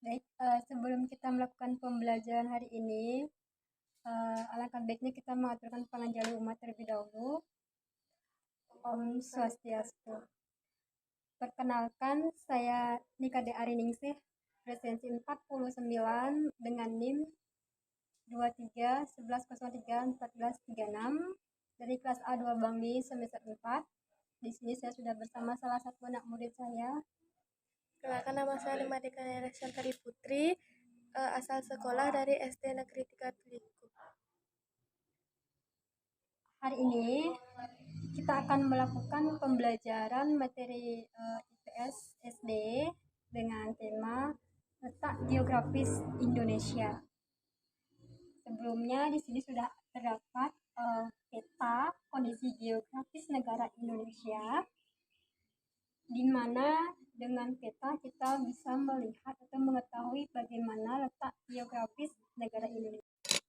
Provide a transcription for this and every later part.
Baik, sebelum kita melakukan pembelajaran hari ini, alangkah baiknya kita mengaturkan panganjali umat terlebih dahulu. Om Swastiastu. Perkenalkan, saya Nikade Ariningsih, presensi 49 dengan NIM 2311031436 dari kelas A2 Bangli semester 4. Di sini saya sudah bersama salah satu anak murid saya. Kenalkan, nama saya Limadika Syantari Putri, asal sekolah dari SD Negeri 3 Tuliku. Hari ini kita akan melakukan pembelajaran materi IPS SD dengan tema letak geografis Indonesia. Sebelumnya di sini sudah terdapat peta kondisi geografis negara Indonesia, di mana dengan peta kita bisa melihat atau mengetahui bagaimana letak geografis negara Indonesia.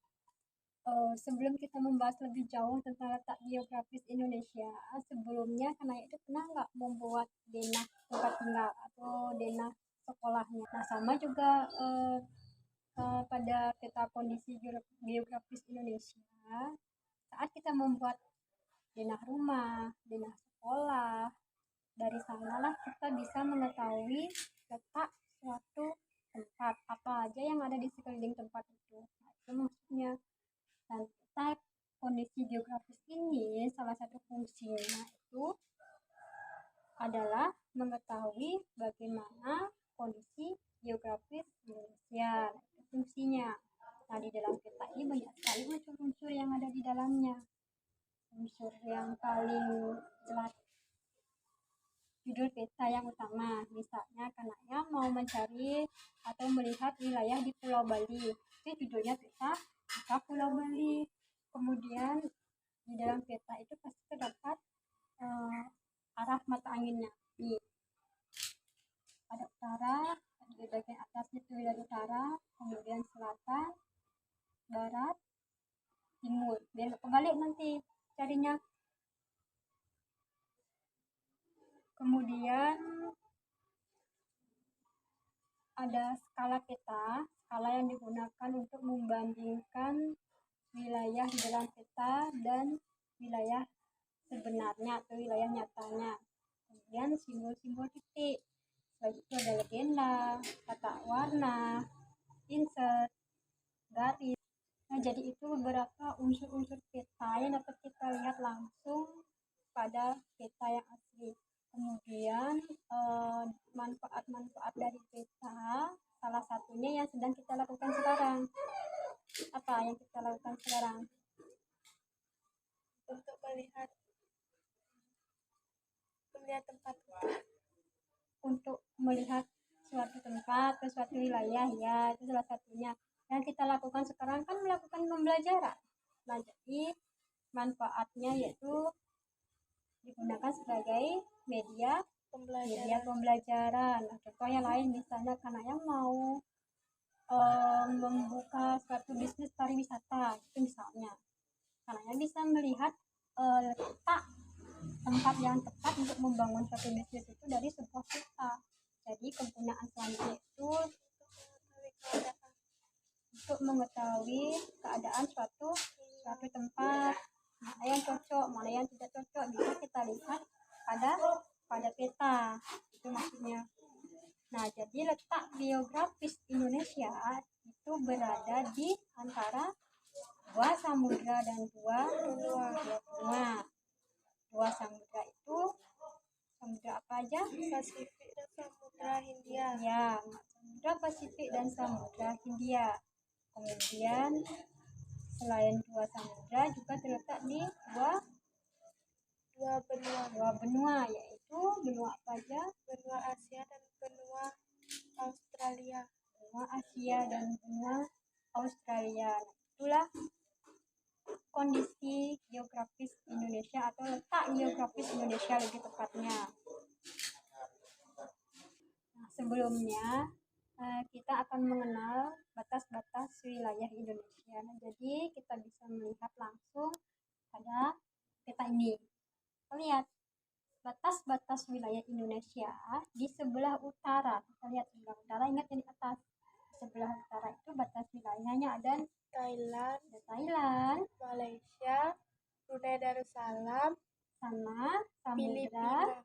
Sebelum kita membahas lebih jauh tentang letak geografis Indonesia, sebelumnya Kanaya itu pernah nggak membuat denah tempat tinggal atau denah sekolahnya? Nah, sama juga pada peta kondisi geografis Indonesia, saat kita membuat denah rumah, denah sekolah, dari sanalah kita bisa mengetahui letak suatu tempat, apa aja yang ada di sekeliling tempat itu. Nah, itu maksudnya. Dan peta kondisi geografis ini salah satu fungsinya itu adalah mengetahui bagaimana kondisi geografis Indonesia. Nah, itu fungsinya. Nah, di dalam peta ini banyak sekali unsur-unsur yang ada di dalamnya. Unsur yang paling jelas judul peta yang utama, misalnya Kanaya mau mencari atau melihat wilayah di Pulau Bali, itu judulnya peta Pulau Bali. Kemudian di dalam peta itu pasti terdapat arah mata anginnya. Ada utara, di bagian atas itu wilayah utara, kemudian selatan, barat, timur. Biar kebalik nanti carinya. Kemudian ada skala peta, skala yang digunakan untuk membandingkan wilayah di dalam peta dan wilayah sebenarnya atau wilayah nyatanya. Kemudian simbol-simbol titik. Selanjutnya itu ada legenda, tata warna, insert, garis. Nah, jadi itu beberapa unsur-unsur peta yang dapat kita lihat langsung pada peta yang asli. Kemudian manfaat-manfaat dari peta, salah satunya yang sedang kita lakukan sekarang. Apa yang kita lakukan sekarang? Untuk melihat tempat. Untuk melihat suatu tempat atau suatu wilayah, ya itu salah satunya. Yang kita lakukan sekarang kan melakukan pembelajaran. Nah, jadi manfaatnya yaitu digunakan sebagai media pembelajaran. Nah, contoh yang lain misalnya karena yang mau membuka suatu bisnis pariwisata, itu misalnya karena yang bisa melihat letak tempat yang tepat untuk membangun suatu bisnis itu dari sebuah peta. Jadi kegunaan selanjutnya itu untuk mengetahui keadaan suatu tempat, mana yang cocok, mana yang tidak cocok, bisa kita lihat pada peta. Itu maksudnya. Nah, jadi letak geografis Indonesia itu berada di antara dua samudra dan dua benua. Dua samudra itu samudra apa aja? Pasifik dan Samudra Hindia. Ya, samudra Pasifik dan samudra Hindia. Kemudian selain dua samudra juga terletak di dua benua, yaitu benua apa aja? Benua Asia dan benua Australia. Benua Asia dan benua Australia. Itulah kondisi geografis Indonesia atau letak geografis Indonesia lebih tepatnya. Nah, sebelumnya kita akan mengenal batas-batas wilayah Indonesia. Nah, jadi kita bisa melihat langsung pada peta ini. Kita lihat batas-batas wilayah Indonesia di sebelah utara. Kita lihat sebelah utara, ingat yang di atas. sebelah utara itu batas wilayahnya ada Thailand, Thailand, Malaysia, Brunei Darussalam, sama samudra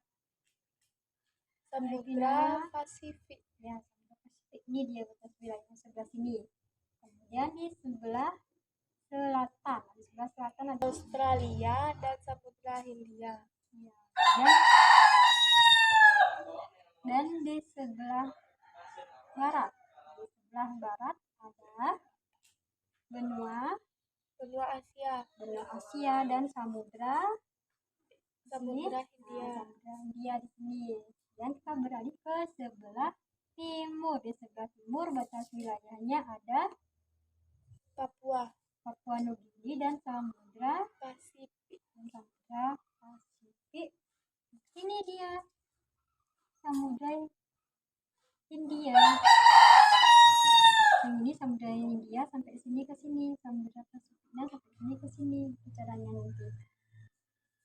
Samudra Pasifik. ya, samudra Pasifik. Ini dia batas wilayahnya sebelah sini. Kemudian di sebelah selatan ada Australia dan Samudra Hindia. ya, dan di sebelah barat ada benua Asia dan samudra Hindia. Samudra Hindia di sini. Dan kita beralih ke sebelah timur. Di sebelah timur batas wilayahnya ada Papua Nugini dan Samudra Pasifik. Ini dia Samudra Hindia. Ini Samudra Hindia sampai sini ke sini, Samudra Pasifiknya sampai sini ke sini caranya nanti.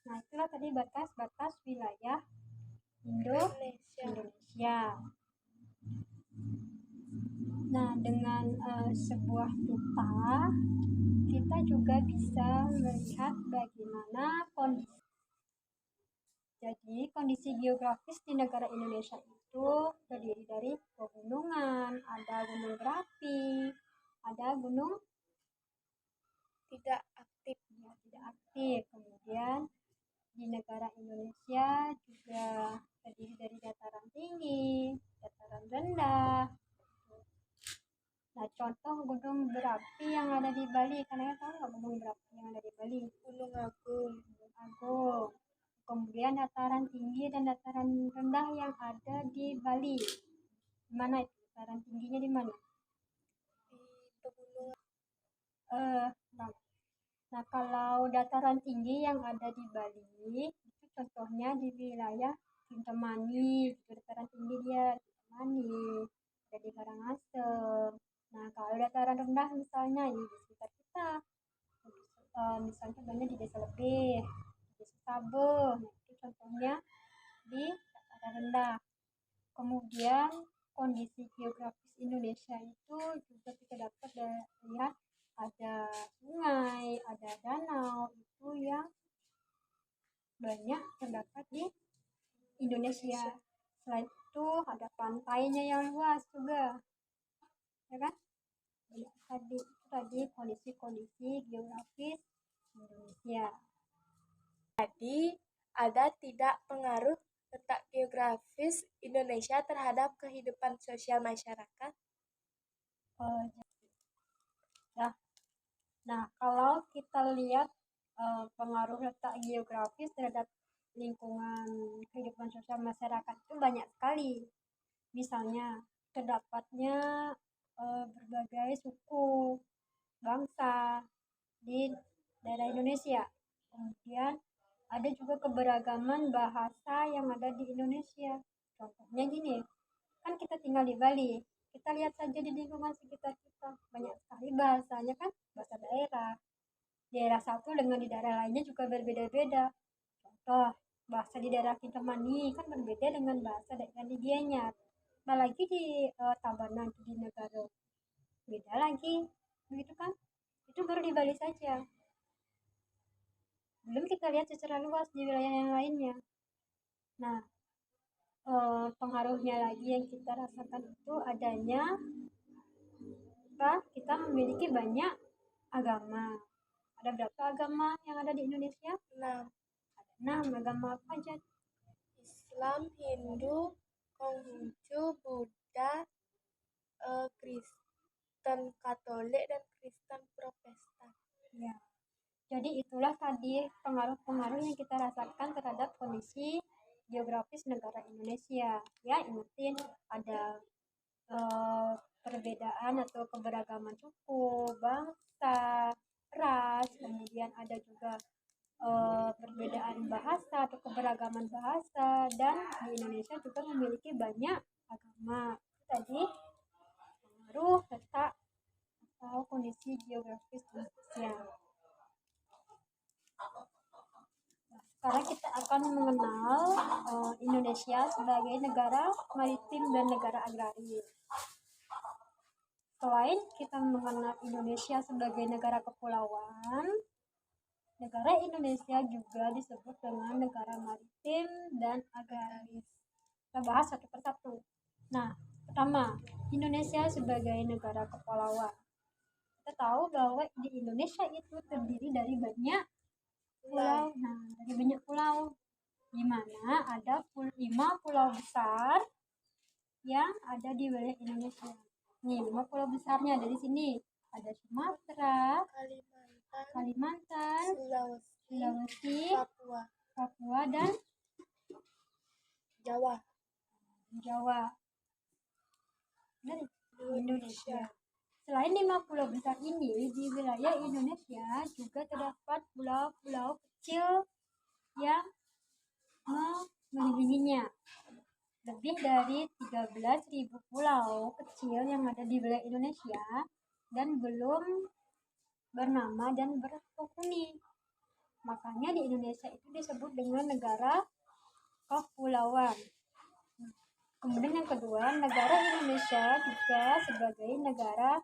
Nah, itulah tadi batas wilayah Indonesia. Nah, dengan sebuah peta kita juga bisa melihat bagaimana kondisi. Jadi, kondisi geografis di negara Indonesia itu terdiri dari pegunungan, ada gunung berapi, ada gunung tidak aktif. Kemudian di negara Indonesia juga terdiri dari dataran tinggi, dataran rendah. Nah, contoh gunung berapi yang ada di Bali, kalian tahu nggak gunung berapi yang ada di Bali? Gunung Agung. Kemudian dataran tinggi dan dataran rendah yang ada di Bali. Di mana itu? Dataran tingginya di mana? Di pegunungan. Nah, kalau dataran tinggi yang ada di Bali itu contohnya di wilayah Kintamani, dataran tinggi dia Kintamani, ada di Karangasem. Nah, kalau dataran rendah misalnya di sekitar kita, misalnya banyak di Desa Lebih, di Desa Sabuh, nah, itu contohnya di dataran rendah. Kemudian kondisi geografis Indonesia itu juga kita dapat lihat ada sungai, ada danau, itu yang banyak terdapat di Indonesia. Selain itu ada pantainya yang luas juga, ya kan? Tadi kondisi geografis Indonesia. Jadi, ada tidak pengaruh letak geografis Indonesia terhadap kehidupan sosial masyarakat? Nah, kalau kita lihat pengaruh letak geografis terhadap lingkungan kehidupan sosial masyarakat itu banyak sekali. Misalnya, terdapatnya berbagai suku, bangsa di daerah Indonesia. Kemudian ada juga keberagaman bahasa yang ada di Indonesia. Contohnya gini, kan kita tinggal di Bali, kita lihat saja di lingkungan sekitar kita, banyak sekali bahasanya kan, bahasa daerah satu dengan di daerah lainnya juga berbeda-beda. Contoh, bahasa di daerah Kintamani kan berbeda dengan bahasa daerah di Gianyar, apalagi di Tabanan di Negara beda lagi, begitu kan? Itu baru di Bali saja, belum kita lihat secara luas di wilayah yang lainnya. Nah, pengaruhnya lagi yang kita rasakan itu adanya kita memiliki banyak agama. Ada berapa agama yang ada di Indonesia? 6. Ada 6 agama apa aja? Islam, Hindu, Konghucu, Buddha, Kristen Katolik, dan Kristen Protestan. Ya. Jadi itulah tadi pengaruh-pengaruh yang kita rasakan terhadap kondisi geografis negara Indonesia. Ya, ingetin ada perbedaan atau keberagaman suku, bangsa, ras, kemudian ada juga perbedaan bahasa atau keberagaman bahasa, dan di Indonesia juga memiliki banyak agama. Tadi pengaruh letak atau kondisi geografis Indonesia. Sekarang kita akan mengenal Indonesia sebagai negara maritim dan negara agraris. Selain kita mengenal Indonesia sebagai negara kepulauan, negara Indonesia juga disebut dengan negara maritim dan agraris. Kita bahas satu persatu. Nah, pertama, Indonesia sebagai negara kepulauan. Kita tahu bahwa di Indonesia itu terdiri dari banyak pulau. Nah, dari banyak pulau, di mana ada 5 pulau besar yang ada di wilayah Indonesia. Nih, 5 pulau besarnya dari sini. Ada Sumatera, Kalimantan, Sulawesi, Papua, dan Jawa. Dari Indonesia. Selain 5 pulau besar ini, di wilayah Indonesia juga terdapat pulau-pulau kecil yang mengelilinginya. Lebih dari 13.000 pulau kecil yang ada di wilayah Indonesia dan belum bernama dan berpenghuni. Makanya di Indonesia itu disebut dengan negara kepulauan. Kemudian yang kedua, negara Indonesia juga sebagai negara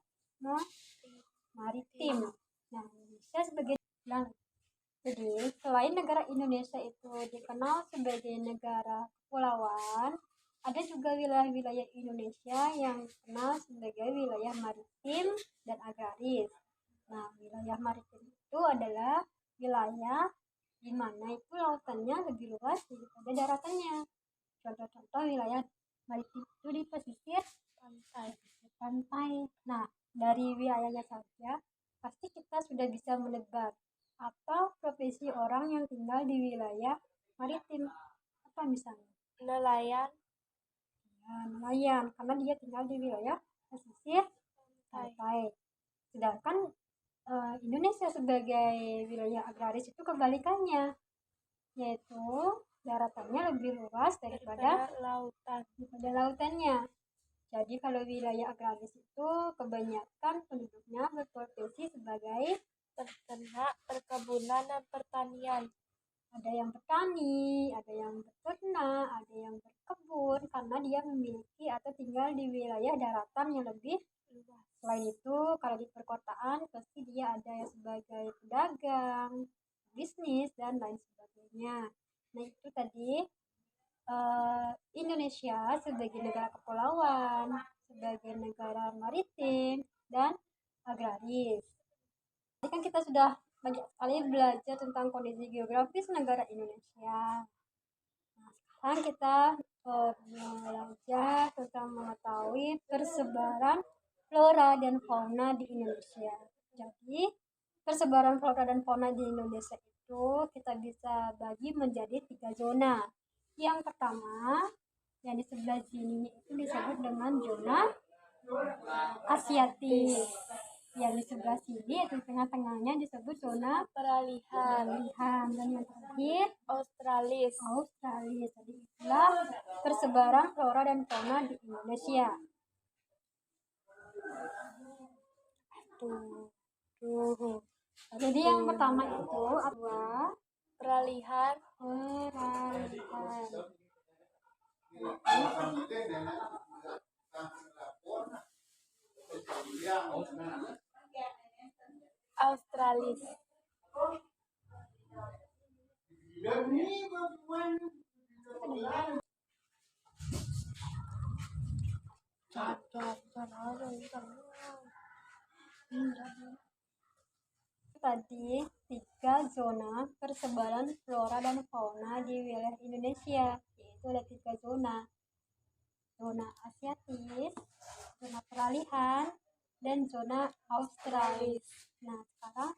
maritim. Nah, Indonesia sebagai jadi selain negara Indonesia itu dikenal sebagai negara kepulauan, ada juga wilayah-wilayah Indonesia yang dikenal sebagai wilayah maritim dan agraris. Nah, wilayah maritim itu adalah wilayah di mana itu lautannya lebih luas daripada daratannya. Contoh-contoh wilayah maritim itu di pesisir pantai. Nah, dari wilayahnya saja pasti kita sudah bisa menebak atau profesi orang yang tinggal di wilayah maritim. Apa misalnya? Nelayan. Ya, nelayan, karena dia tinggal di wilayah pesisir pantai. Sedangkan Indonesia sebagai wilayah agraris itu kebalikannya, yaitu daratannya lebih luas daripada lautannya. Jadi kalau wilayah agraris itu kebanyakan penduduknya berprofesi sebagai peternak, perkebunan, dan pertanian. Ada yang bertani, ada yang beternak, ada yang berkebun karena dia memiliki atau tinggal di wilayah daratan yang lebih luas. Selain itu, kalau di perkotaan pasti dia ada yang sebagai pedagang, bisnis, dan lain sebagainya. Nah, itu tadi Indonesia sebagai negara kepulauan, sebagai negara maritim, dan agraris. Tadi kan kita sudah banyak sekali belajar tentang kondisi geografis negara Indonesia. Nah, sekarang kita belajar tentang mengetahui persebaran flora dan fauna di Indonesia. Jadi, persebaran flora dan fauna di Indonesia itu kita bisa bagi menjadi 3 zona. Yang pertama, yang di sebelah sini itu disebut dengan zona Asiatis. Yang di sebelah sini atau tengah-tengahnya disebut zona peralihan. Dan yang terakhir Australis. Jadi itulah persebaran flora dan fauna di Indonesia. Jadi yang pertama itu apa? Peralihan. Australis. Tadi 3 zona persebaran flora dan fauna di wilayah Indonesia, yaitu ada 3 zona. Zona Asiatis, zona peralihan, dan zona Australis. Nah, sekarang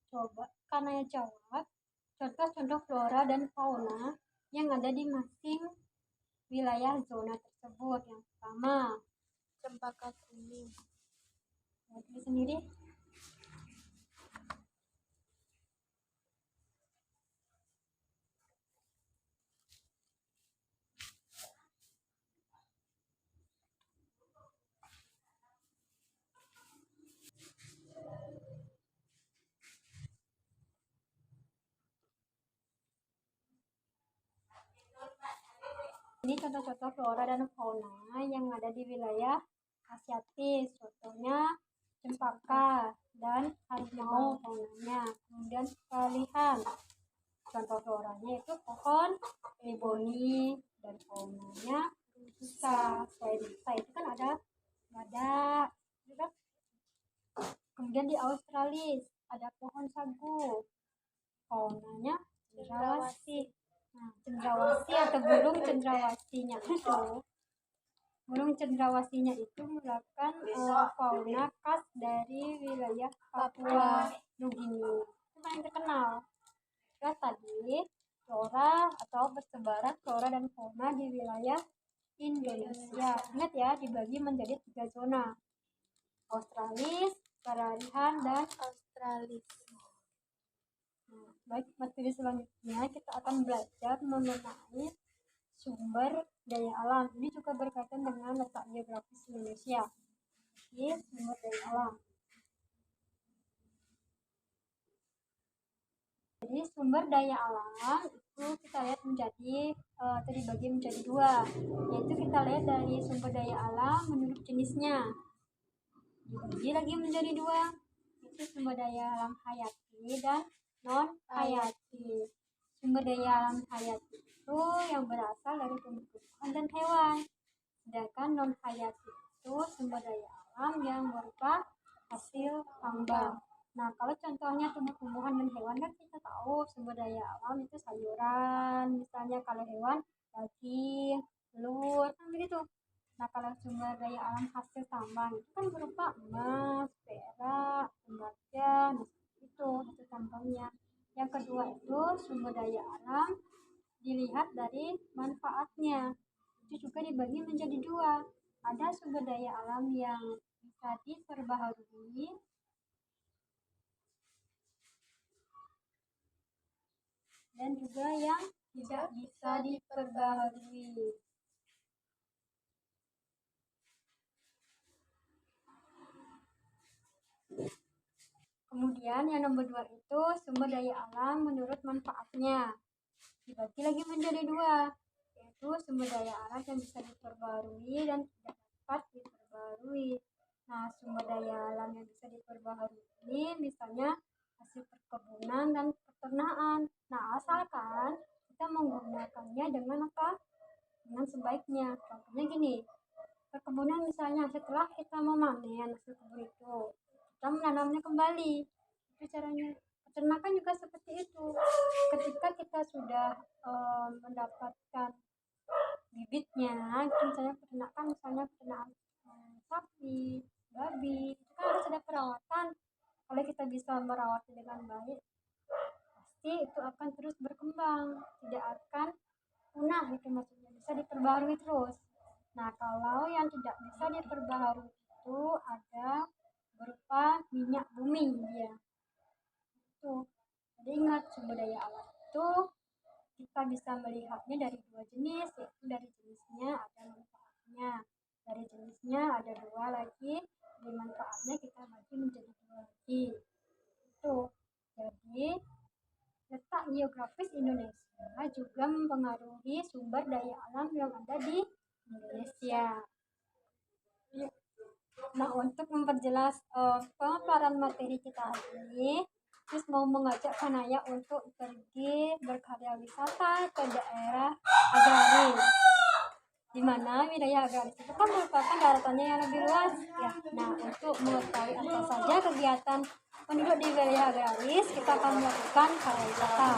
coba Kanaya jawab contoh-contoh flora dan fauna yang ada di masing wilayah zona tersebut. Yang pertama, cempaka kuning. Tulis sendiri. Ini contoh-contoh flora dan fauna yang ada di wilayah asiatis, contohnya cempaka dan harimau faunanya. Kemudian kalihan, contoh floranya itu pohon eboni dan faunanya rusa. Selain rusa itu kan ada badak, gitu kan? Kemudian di Australia ada pohon sagu, faunanya cendrawasih. Nah, cendrawasih atau burung cendrawasinya itu, burung cendrawasinya itu merupakan fauna khas dari wilayah Papua Nugini. Itu paling terkenal. Terus tadi flora atau persebaran flora dan fauna di wilayah Indonesia. Ingat ya, dibagi menjadi 3 zona. Australis, Kararihan, dan Australis. Nah, baik, materi selanjutnya kita akan belajar mengenai sumber daya alam. Ini juga berkaitan dengan letak geografis Indonesia. Ini sumber daya alam. Jadi sumber daya alam itu kita lihat menjadi dibagi menjadi 2, yaitu kita lihat dari sumber daya alam menurut jenisnya. Dibagi lagi menjadi 2, itu sumber daya alam hayati dan non hayati. Sumber daya alam hayati itu yang berasal dari tumbuh-tumbuhan dan hewan. Sedangkan non hayati itu sumber daya alam yang berupa hasil tambang. Nah, kalau contohnya tumbuh-tumbuhan dan hewan kan kita tahu sumber daya alam itu sayuran, misalnya kalau hewan daging, telur, kan begitu. Nah, kalau sumber daya alam hasil tambang itu kan berupa emas, perak, tembaga, nah itu hasil tambangnya. Yang kedua itu sumber daya alam dilihat dari manfaatnya. Itu juga dibagi menjadi 2. Ada sumber daya alam yang bisa diperbaharui dan juga yang tidak bisa diperbaharui. Kemudian yang nomor 2 itu sumber daya alam menurut manfaatnya. Dibagi lagi menjadi 2, yaitu sumber daya alam yang bisa diperbaharui dan tidak dapat diperbaharui. Nah, sumber daya alam yang bisa diperbaharui ini misalnya hasil perkebunan dan peternakan. Nah, asalkan kita menggunakannya dengan apa? Dengan sebaiknya. Contohnya gini, perkebunan misalnya setelah kita memanen hasil kebun itu, kita menanamnya kembali. Itu caranya. Peternakan juga seperti itu. Ketika kita sudah mendapatkan bibitnya, itu misalnya peternakan sapi, babi, itu kan harus ada perawatan. Kalau kita bisa merawatnya dengan baik, pasti itu akan terus berkembang, tidak akan punah, itu maksudnya bisa diperbaharui terus. Nah, kalau yang tidak bisa diperbaharui itu ada berupa minyak bumi dia. Itu. Jadi ingat, sumber daya alam itu kita bisa melihatnya dari 2 jenis, yaitu dari jenisnya ada manfaatnya. Dari jenisnya ada 2 lagi, dari manfaatnya kita bagi menjadi 2 lagi. Itu. Jadi letak geografis Indonesia juga mempengaruhi sumber daya alam yang ada di Indonesia. Nah, untuk memperjelas pemaparan materi kita hari ini, terus mau mengajak Kanaya untuk pergi berkarya wisata ke daerah agraris, di mana wilayah agraris itu kan merupakan daratannya yang lebih luas ya. Nah, untuk mengetahui apa saja kegiatan penduduk di wilayah agraris, kita akan melakukan karya wisata.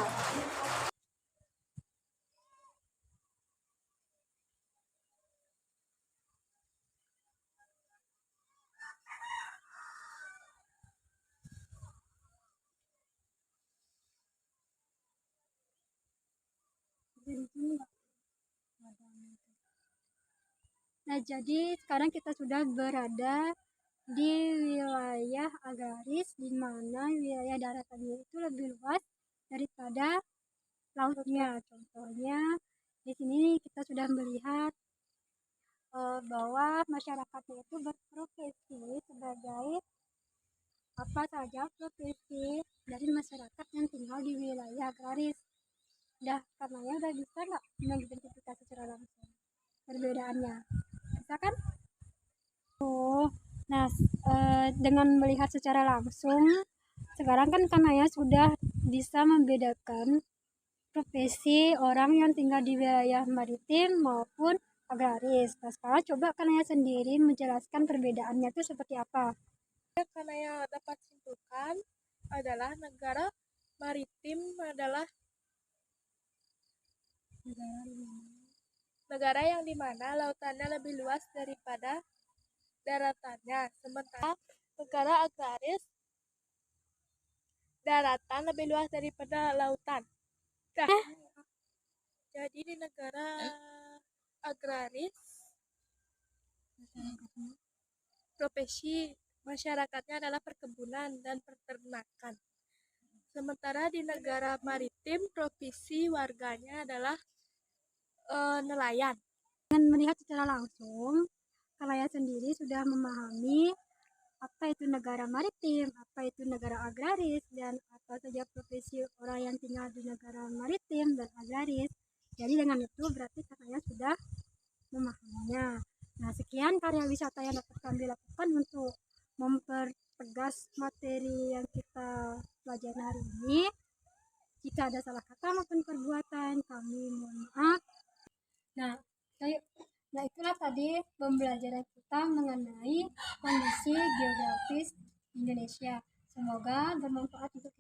Nah, jadi sekarang kita sudah berada di wilayah agraris, di mana wilayah daratannya itu lebih luas daripada lautnya. Contohnya di sini kita sudah melihat bahwa masyarakatnya itu berprofesi sebagai apa saja profesi dari masyarakat yang tinggal di wilayah agraris. Karenanya udah bisa nggak mengidentifikasi secara langsung perbedaannya? Bisa kan? Oh, nah, dengan melihat secara langsung, sekarang kan Kanaya sudah bisa membedakan profesi orang yang tinggal di wilayah maritim maupun agraris. Nah, sekarang coba Kanaya sendiri menjelaskan perbedaannya itu seperti apa. Karena yang dapat simpulkan adalah negara maritim adalah negara yang dimana lautannya lebih luas daripada daratannya, sementara negara agraris daratan lebih luas daripada lautan. Nah, jadi di negara agraris profesi masyarakatnya adalah perkebunan dan peternakan. Sementara di negara maritim profesi warganya adalah nelayan. Dengan melihat secara langsung, Kanaya sendiri sudah memahami apa itu negara maritim, apa itu negara agraris, dan apa saja profesi orang yang tinggal di negara maritim dan agraris. Jadi dengan itu berarti Kanaya sudah memahaminya. Nah, sekian karya wisata yang dapat kami lakukan untuk mempertegas materi yang kita pelajari hari ini. Jika ada salah kata maupun perbuatan, kami mohon maaf. Nah, itulah tadi pembelajaran kita mengenai kondisi geografis Indonesia. Semoga bermanfaat untuk